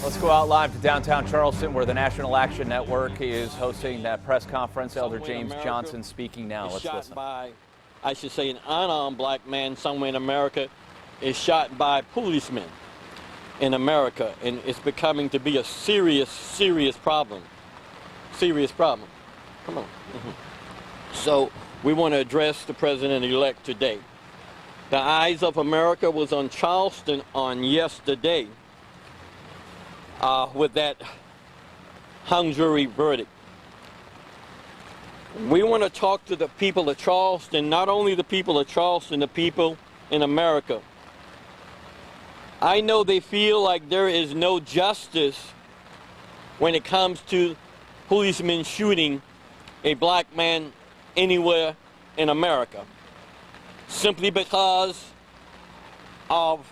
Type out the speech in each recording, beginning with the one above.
Let's go out live to downtown Charleston, where the National Action Network is hosting that press conference. Elder James Johnson speaking now. Let's listen. By, I should say, an unarmed black man somewhere in America is shot by policemen in America, and it's becoming to be a serious problem. Serious problem. Come on. So we want to address the president-elect today. The eyes of America was on Charleston on yesterday with that hung jury verdict. We want to talk to the people of Charleston, not only the people of Charleston, the people in America. I know they feel like there is no justice when it comes to policemen shooting a black man anywhere in America, simply because of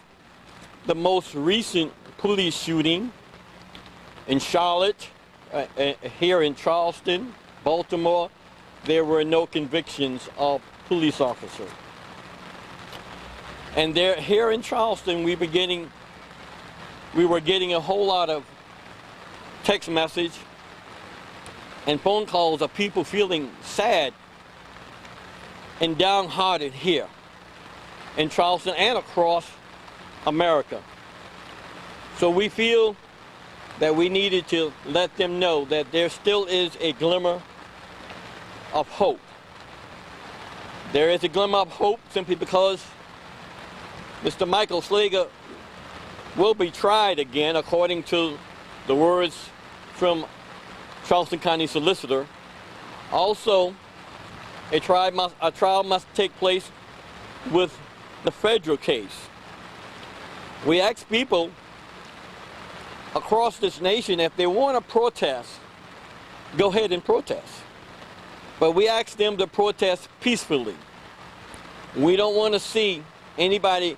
the most recent police shooting in Charlotte, here in Charleston, Baltimore. There were no convictions of police officers. And there, here in Charleston, we were getting a whole lot of text message and phone calls of people feeling sad and downhearted here in Charleston and across America. So we feel that we needed to let them know that there still is a glimmer of hope. There is a glimmer of hope simply because Mr. Michael Slager will be tried again, according to the words from Charleston County Solicitor. Also, a trial must take place with the federal case. We ask people across this nation, if they want to protest, go ahead and protest. But we ask them to protest peacefully. We don't want to see anybody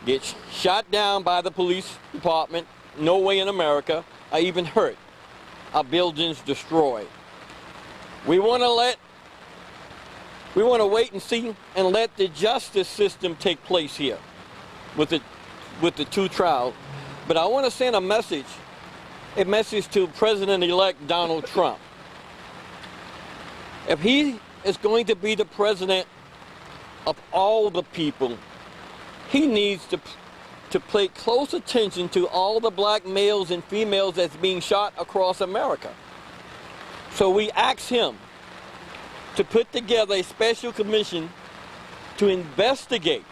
get shot down by the police department, no way in America, or even hurt, our buildings destroyed. We want to wait and see and let the justice system take place here with the two trials. But I want to send a message to President-elect Donald Trump. If he is going to be the president of all the people, he needs to pay close attention to all the black males and females that's being shot across America. So we ask him to put together a special commission to investigate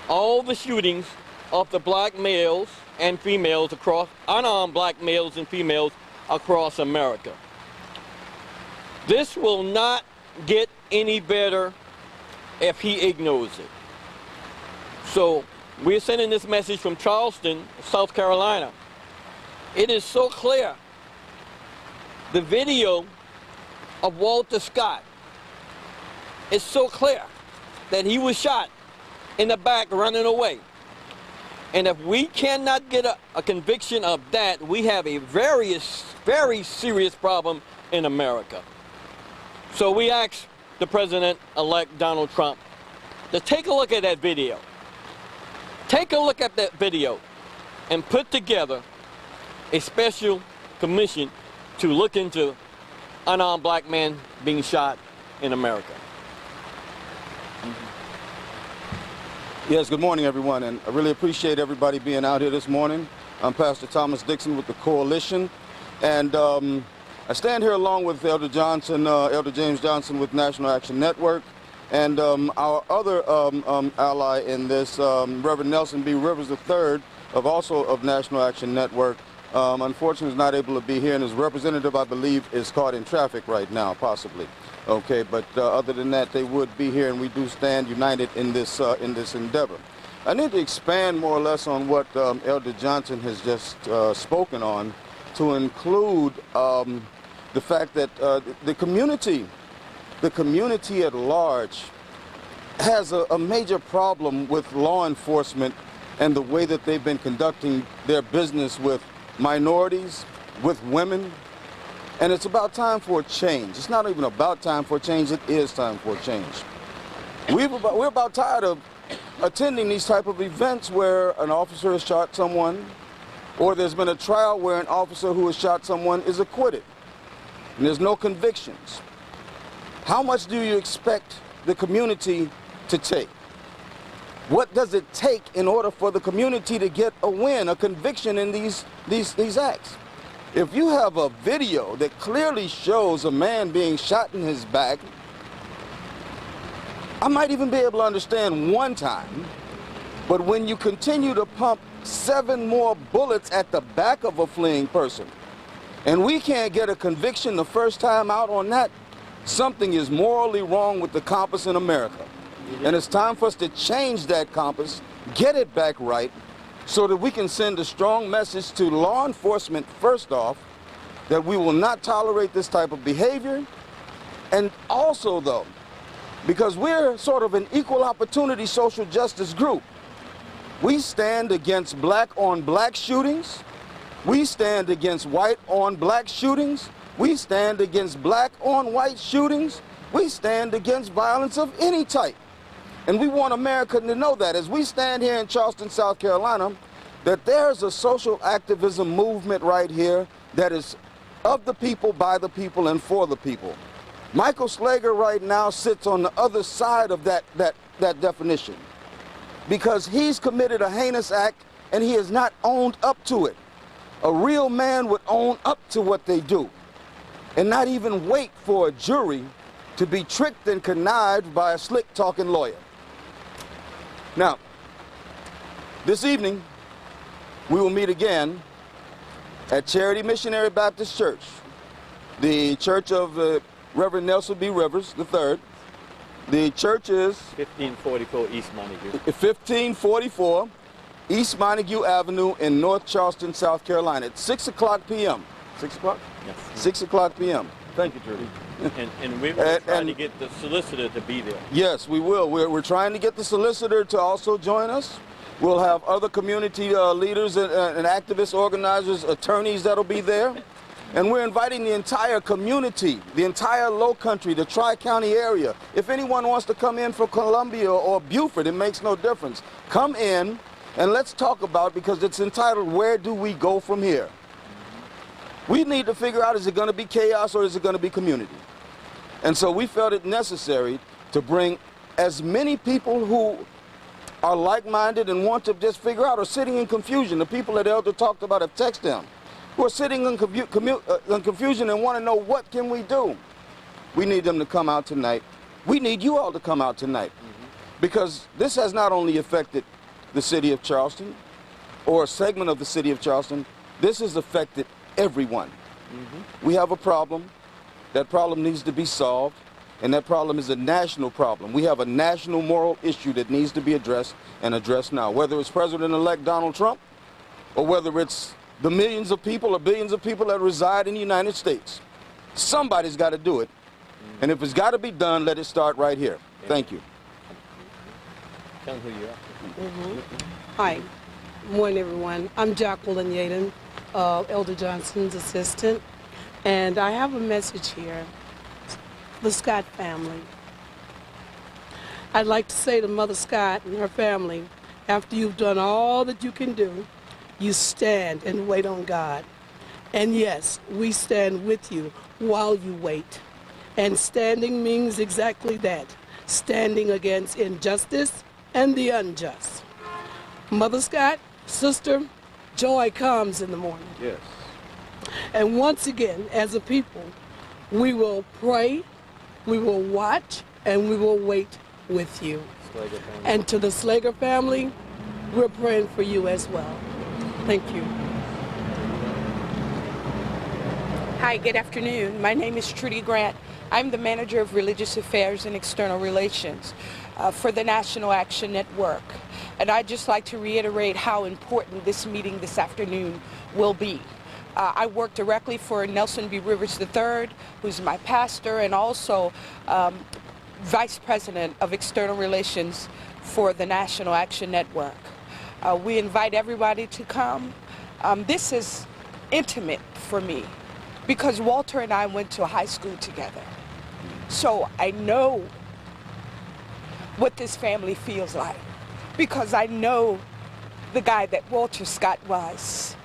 all the shootings of the black males and females across, unarmed black males and females across America. This will not get any better if he ignores it. So we're sending this message from Charleston, South Carolina. It is so clear. The video of Walter Scott is so clear that he was shot in the back running away. And if we cannot get a conviction of that, we have a very serious problem in America. So we ask the President-elect Donald Trump to take a look at that video. Take a look at that video and put together a special commission to look into unarmed black men being shot in America. Yes, good morning, everyone, and I really appreciate everybody being out here this morning. I'm Pastor Thomas Dixon with the Coalition, and I stand here along with Elder James Johnson with National Action Network, and our other ally in this, Reverend Nelson B. Rivers III, also of National Action Network. Unfortunately, is not able to be here, and his representative, I believe, is caught in traffic right now, possibly. Okay, but other than that, they would be here, and we do stand united in this endeavor. I need to expand more or less on what Elder Johnson has just spoken on, to include the fact that the community at large has a major problem with law enforcement and the way that they've been conducting their business with minorities, with women. And it's about time for a change. It's not even about time for a change, it is time for a change. We're about tired of attending these type of events where an officer has shot someone, or there's been a trial where an officer who has shot someone is acquitted and there's no convictions, how much do you expect the community to take? What does it take in order for the community to get a win, a conviction in these acts? If you have a video that clearly shows a man being shot in his back, I might even be able to understand one time, but when you continue to pump 7 more bullets at the back of a fleeing person, and we can't get a conviction the first time out on that, something is morally wrong with the compass in America. And it's time for us to change that compass, get it back right, so that we can send a strong message to law enforcement, first off, that we will not tolerate this type of behavior. And also, though, because we're sort of an equal opportunity social justice group, we stand against black on black shootings, we stand against white on black shootings, we stand against black on white shootings, we stand against violence of any type. And we want America to know that as we stand here in Charleston, South Carolina, that there's a social activism movement right here that is of the people, by the people, and for the people. Michael Slager right now sits on the other side of that definition, because he's committed a heinous act and he has not owned up to it. A real man would own up to what they do and not even wait for a jury to be tricked and connived by a slick-talking lawyer. Now, this evening, we will meet again at Charity Missionary Baptist Church, the church of Reverend Nelson B. Rivers III. The church is 1544 East Montague. 1544 East Montague Avenue in North Charleston, South Carolina. It's 6 o'clock p.m. 6 o'clock? Yes. 6 o'clock p.m. Thank you, Trudy. And we're trying to get the solicitor to be there. Yes, we will. We're trying to get the solicitor to also join us. We'll have other community leaders and activists, organizers, attorneys that'll be there. And we're inviting the entire community, the entire Low Country, the Tri-County area. If anyone wants to come in from Columbia or Beaufort, it makes no difference. Come in and let's talk about, because it's entitled, Where Do We Go From Here? We need to figure out, is it going to be chaos or is it going to be community? And so we felt it necessary to bring as many people who are like-minded and want to just figure out, or sitting in confusion. The people that Elder talked about have texted them, who are sitting in confusion and want to know, what can we do? We need them to come out tonight. We need you all to come out tonight, because this has not only affected the city of Charleston or a segment of the city of Charleston, this has affected everyone. We have a problem. That problem needs to be solved, and that problem is a national problem. We have a national moral issue that needs to be addressed, and addressed now, whether it's President-elect Donald Trump or whether it's the millions of people or billions of people that reside in the United States. Somebody's got to do it, and if it's got to be done, let it start right here. Thank you. Tell them who you are. Hi. Good morning, everyone. I'm Jacqueline Yaden, Elder Johnson's assistant, and I have a message here. The Scott family. I'd like to say to Mother Scott and her family, after you've done all that you can do, you stand and wait on God. And yes, we stand with you while you wait. And standing means exactly that, standing against injustice and the unjust. Mother Scott, sister, joy comes in the morning. Yes. And once again, as a people, we will pray, we will watch, and we will wait with you. And to the Slager family, we're praying for you as well. Thank you. Hi, good afternoon. My name is Trudy Grant. I'm the Manager of Religious Affairs and External Relations for the National Action Network. And I'd just like to reiterate how important this meeting this afternoon will be. I work directly for Nelson B. Rivers III, who's my pastor, and also Vice President of External Relations for the National Action Network. We invite everybody to come. This is intimate for me because Walter and I went to high school together. So I know what this family feels like because I know the guy that Walter Scott was.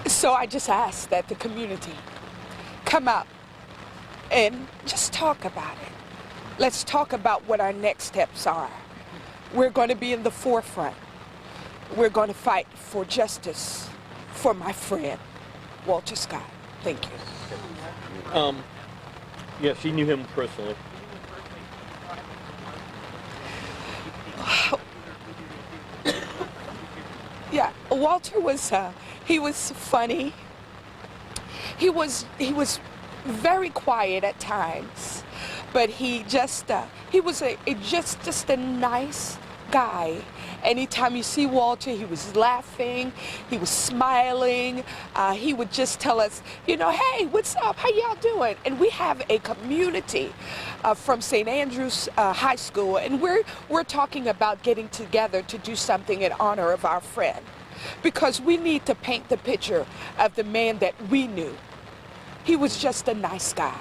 So I just ask that the community come out and just talk about it. Let's talk about what our next steps are. We're going to be in the forefront. We're going to fight for justice for my friend, Walter Scott. Thank you. Yeah, she knew him personally. Yeah, Walter was, he was funny. He was very quiet at times, but he was just a nice guy. Anytime you see Walter, he was laughing, he was smiling. He would just tell us, you know, hey, what's up? How y'all doing? And we have a community from St. Andrews High School, and we're talking about getting together to do something in honor of our friend, because we need to paint the picture of the man that we knew. He was just a nice guy.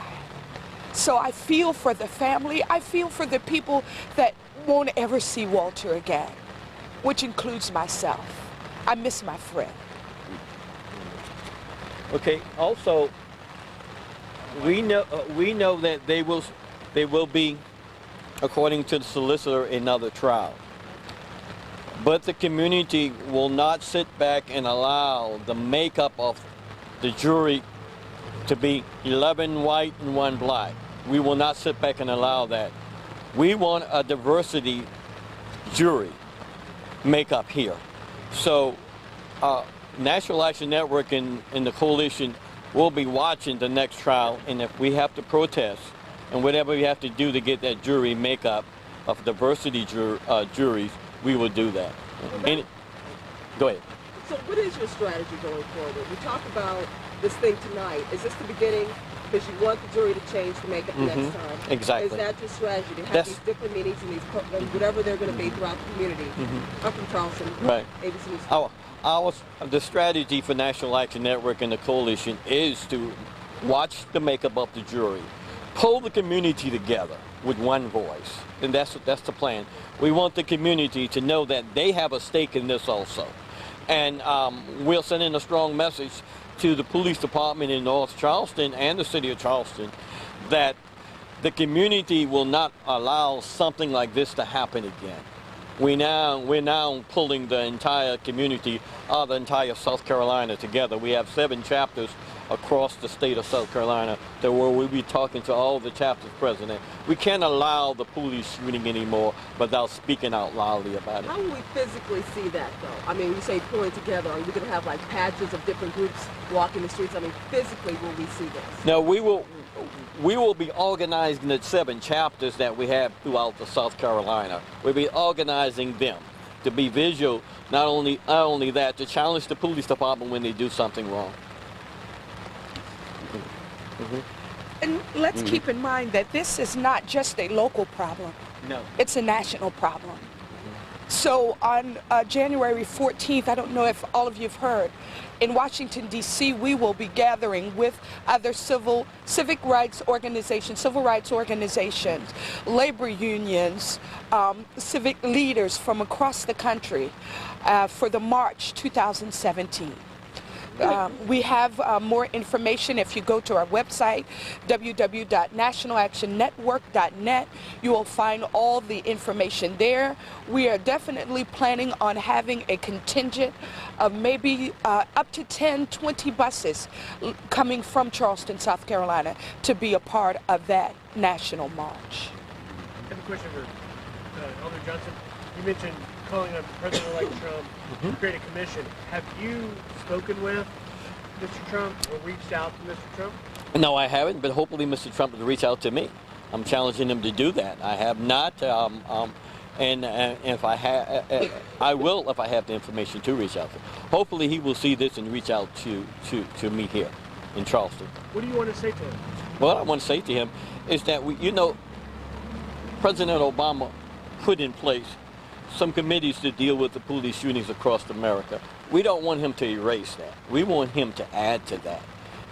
So I feel for the family. I feel for the people that won't ever see Walter again, which includes myself. I miss my friend. Okay. Also, we know that they will be, according to the solicitor, another trial. But the community will not sit back and allow the makeup of the jury to be 11 white and 1 black. We will not sit back and allow that. We want a diversity jury makeup here. So National Action Network and the coalition will be watching the next trial, and if we have to protest and whatever we have to do to get that jury makeup of diversity juries, we will do that. Go ahead. So what is your strategy going forward? We talked about this thing tonight. Is this the beginning? Because you want the jury to change the makeup next time. Exactly. Is that your strategy? To have these different meetings and these whatever they're going to be throughout the community? I'm from Charleston. Right. ABC News. The strategy for National Action Network and the coalition is to watch the makeup of the jury, pull the community together with one voice, and that's the plan. We want the community to know that they have a stake in this also, and we'll send in a strong message to the police department in North Charleston and the city of Charleston that the community will not allow something like this to happen again. We're now pulling the entire community, the entire South Carolina together. We have 7 chapters across the state of South Carolina where we'll be talking to all the chapters president. We can't allow the police shooting anymore without speaking out loudly about it. How will we physically see that, though? I mean, you say pulling together. Are we going to have like patches of different groups walking the streets? I mean, physically, will we see this? No, we will be organizing the 7 chapters that we have throughout the South Carolina. We'll be organizing them to be visual. Not only that, to challenge the police department when they do something wrong. And let's keep in mind that this is not just a local problem. No. It's a national problem. So on January 14th, I don't know if all of you have heard, in Washington, D.C., we will be gathering with other civic rights organizations, labor unions, civic leaders from across the country for the March 2017. We have more information if you go to our website, www.nationalactionnetwork.net. You will find all the information there. We are definitely planning on having a contingent of maybe up to 10, 20 buses coming from Charleston, South Carolina to be a part of that national march. I have a question for Elder Johnson. You mentioned calling up President-elect Trump to create a commission. Have you spoken with Mr. Trump or reached out to Mr. Trump? No, I haven't, but hopefully Mr. Trump will reach out to me. I'm challenging him to do that. I have not, and if I have, I will if I have the information to reach out to him. Hopefully he will see this and reach out to me here in Charleston. What do you want to say to him? What I want to say to him is that, President Obama put in place some committees to deal with the police shootings across America. We don't want him to erase that. We want him to add to that.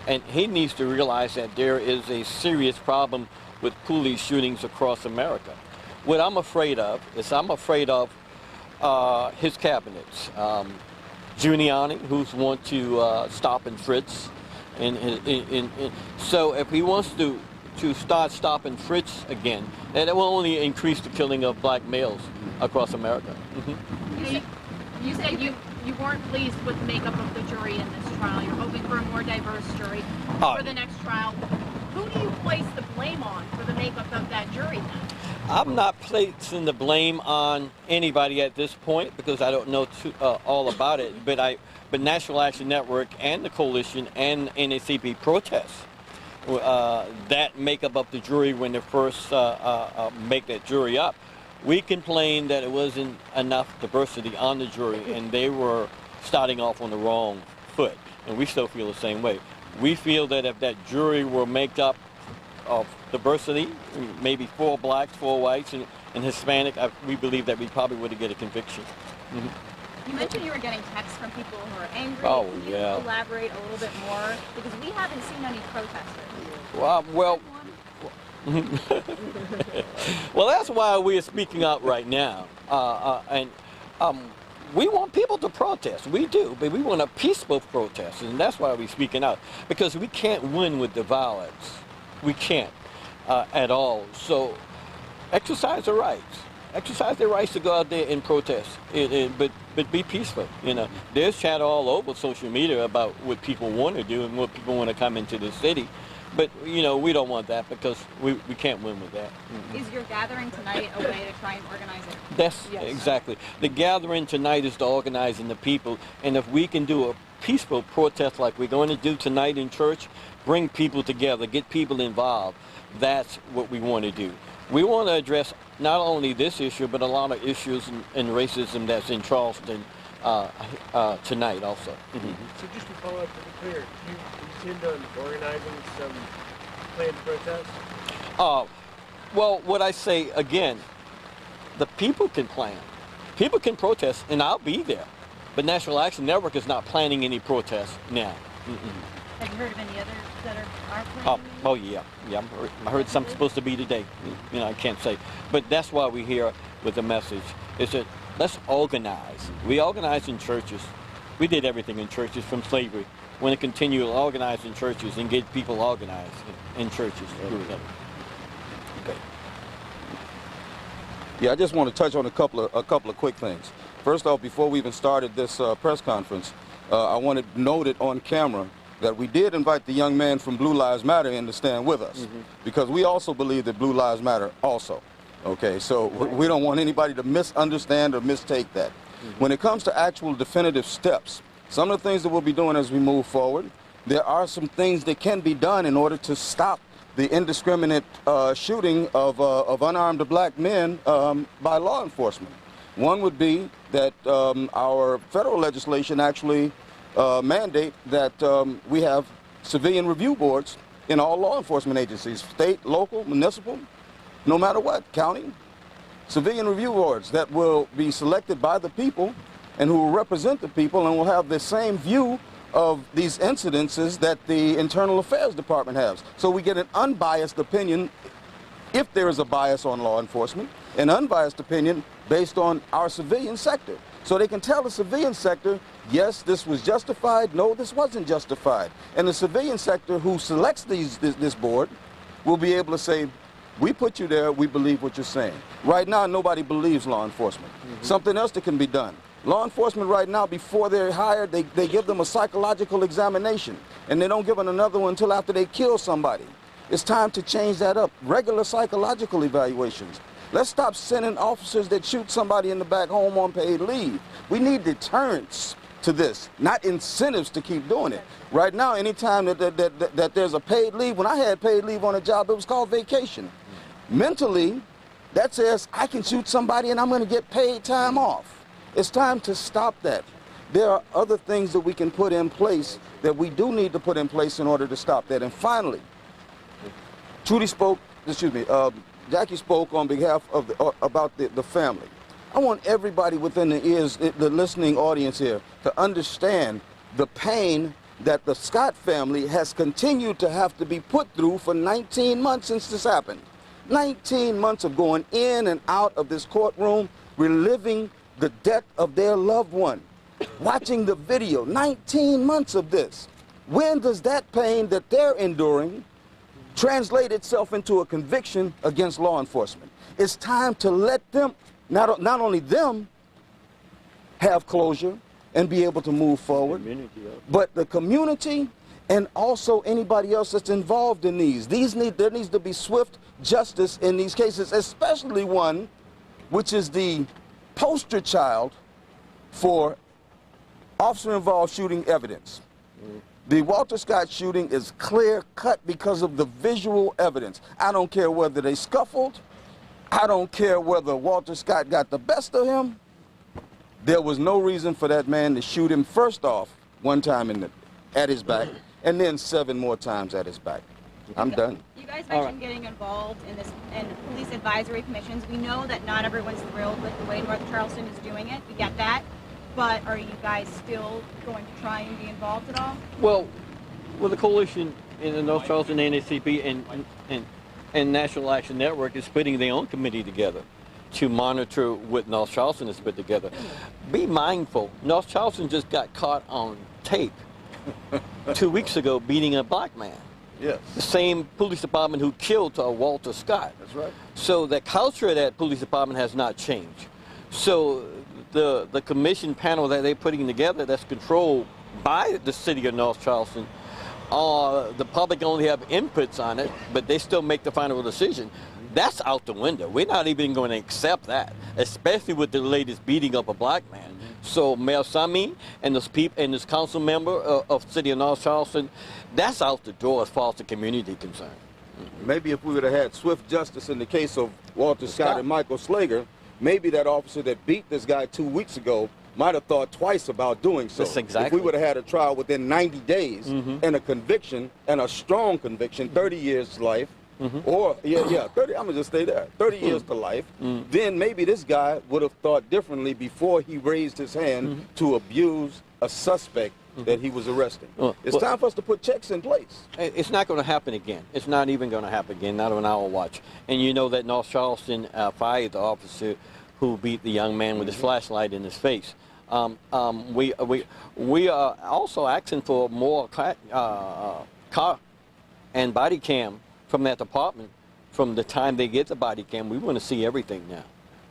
And he needs to realize that there is a serious problem with police shootings across America. What I'm afraid of is his cabinets. Giuliani, who's want to stop and fritz, and so if he wants to start stopping fritz again, then it will only increase the killing of black males across America. You said you weren't pleased with the makeup of the jury in this trial. You're hoping for a more diverse jury for the next trial. Who do you place the blame on for the makeup of that jury then? I'm not placing the blame on anybody at this point because I don't know all about it. But National Action Network and the coalition and NACP protests that makeup of the jury when they first make that jury up. We complained that it wasn't enough diversity on the jury and they were starting off on the wrong foot. And we still feel the same way. We feel that if that jury were made up of diversity, maybe 4 blacks, 4 whites, and Hispanic, we believe that we probably would get a conviction. You mentioned you were getting texts from people who are angry. Oh, Can you yeah. elaborate a little bit more? Because we haven't seen any protesters. Well, well, that's why we are speaking out right now. We want people to protest. We do, but we want a peaceful protest, and that's why we're speaking out. Because we can't win with the violence. We can't at all. So exercise the rights. Exercise their rights to go out there and protest, but be peaceful. You know, there's chatter all over social media about what people want to do and what people want to come into the city. But, you know, we don't want that because we can't win with that. Is your gathering tonight a way to try and organize it? That's exactly. The gathering tonight is to organizing the people. And if we can do a peaceful protest like we're going to do tonight in church, bring people together, get people involved, that's what we want to do. We want to address not only this issue, but a lot of issues in racism that's in Charleston tonight also. So just to follow up to be clear, do you intend on organizing some planned protests? Well, what I say again, the people can plan. People can protest, and I'll be there. But National Action Network is not planning any protests now. Have you heard of any others that are planning? Oh yeah. I heard something supposed to be today. You know, I can't say. But that's why we're here with the message, is that let's organize. We organize in churches. We did everything in churches from slavery. We want to continue to organize in churches and get people organized in churches. Okay. Yeah, I just want to touch on a couple of quick things. First off, before we even started this press conference, I wanted to note it on camera that we did invite the young man from Blue Lives Matter in to stand with us, because we also believe that Blue Lives Matter also. Okay, so we don't want anybody to misunderstand or mistake that. When it comes to actual definitive steps, some of the things that we'll be doing as we move forward, there are some things that can be done in order to stop the indiscriminate shooting of unarmed black men by law enforcement. One would be that our federal legislation actually mandate that we have civilian review boards in all law enforcement agencies, state, local, municipal, no matter what, county, civilian review boards that will be selected by the people and who will represent the people and will have the same view of these incidences that the Internal Affairs Department has. So we get an unbiased opinion, if there is a bias on law enforcement, an unbiased opinion based on our civilian sector. So they can tell the civilian sector, yes, this was justified, no, this wasn't justified. And the civilian sector who selects this board will be able to say, we put you there, we believe what you're saying. Right now, nobody believes law enforcement. Something else that can be done. Law enforcement right now, before they're hired, they give them a psychological examination, and they don't give them another one until after they kill somebody. It's time to change that up. Regular psychological evaluations. Let's stop sending officers that shoot somebody in the back home on paid leave. We need deterrence to this, not incentives to keep doing it. Right now, anytime that there's a paid leave, when I had paid leave on a job, it was called vacation. Mentally, that says I can shoot somebody and I'm going to get paid time off. It's time to stop that. There are other things that we can put in place that we do need to put in place in order to stop that. And finally, Jackie spoke on behalf of about the family. I want everybody within the ears, the listening audience here, to understand the pain that the Scott family has continued to have to be put through for 19 months since this happened. 19 months of going in and out of this courtroom, reliving the death of their loved one, watching the video, 19 months of this. When does that pain that they're enduring translate itself into a conviction against law enforcement? It's time to let them, not only them, have closure and be able to move forward, but the community and also anybody else that's involved in these. There needs to be swift justice in these cases, especially one which is the poster child for officer-involved shooting evidence. The Walter Scott shooting is clear-cut because of the visual evidence. I don't care whether they scuffled. I don't care whether Walter Scott got the best of him. There was no reason for that man to shoot him first off one time at his back and then 7 more times at his back. I'm done. You guys mentioned getting involved in this in police advisory commissions. We know that not everyone's thrilled with the way North Charleston is doing it. We get that. But are you guys still going to try and be involved at all? Well, with the coalition in the North Charleston NAACP and National Action Network is putting their own committee together to monitor what North Charleston has put together. Be mindful, North Charleston just got caught on tape 2 weeks ago beating a black man. Yes. The same police department who killed Walter Scott. That's right. So the culture of that police department has not changed. So the commission panel that they're putting together that's controlled by the city of North Charleston, the public only have inputs on it, but they still make the final decision. That's out the window. We're not even going to accept that, especially with the latest beating of a black man. So Mayor Sami and this council member of the city of North Charleston, that's out the door as far as the community is concerned. Maybe if we would have had swift justice in the case of Walter Scott and Michael Slager, maybe that officer that beat this guy 2 weeks ago might have thought twice about doing so. That's exactly. If we would have had a trial within 90 days and a conviction, and a strong conviction, 30 years to life, or, 30, I'm going to just stay there, 30 years to life, then maybe this guy would have thought differently before he raised his hand to abuse a suspect that he was arresting. It's time for us to put checks in place. It's not going to happen again. It's not even going to happen again, not on our watch. And you know that North Charleston fired the officer who beat the young man with his flashlight in his face. We are also asking for more car and body cam from that department. From the time they get the body cam, we want to see everything now.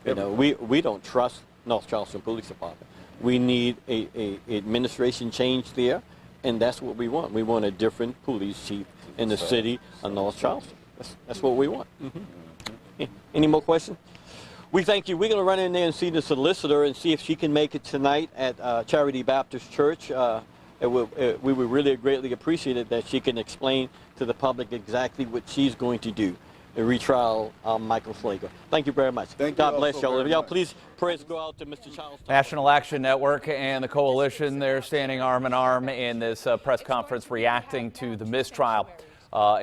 You know, we don't trust North Charleston Police Department. We need a administration change there, and that's what we want. We want a different police chief in the city of North Charleston. That's what we want. Any more questions? We thank you. We're going to run in there and see the solicitor and see if she can make it tonight at Charity Baptist Church. We would really greatly appreciate it that she can explain to the public exactly what she's going to do to retrial Michael Slager. Thank you very much. God bless y'all. Y'all please prayers go out to Mr. Charles. National Action Network and the coalition, they're standing arm in arm in this press conference reacting to the mistrial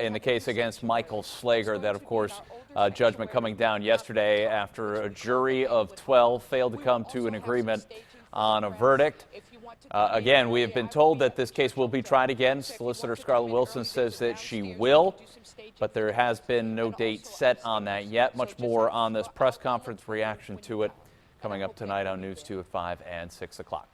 in the case against Michael Slager. That, of course, judgment coming down yesterday after a jury of 12 failed to come to an agreement on a verdict. Again, we have been told that this case will be tried again. Solicitor Scarlett Wilson says that she will, but there has been no date set on that yet. Much more on this press conference reaction to it coming up tonight on News 2 at 5 and 6 o'clock.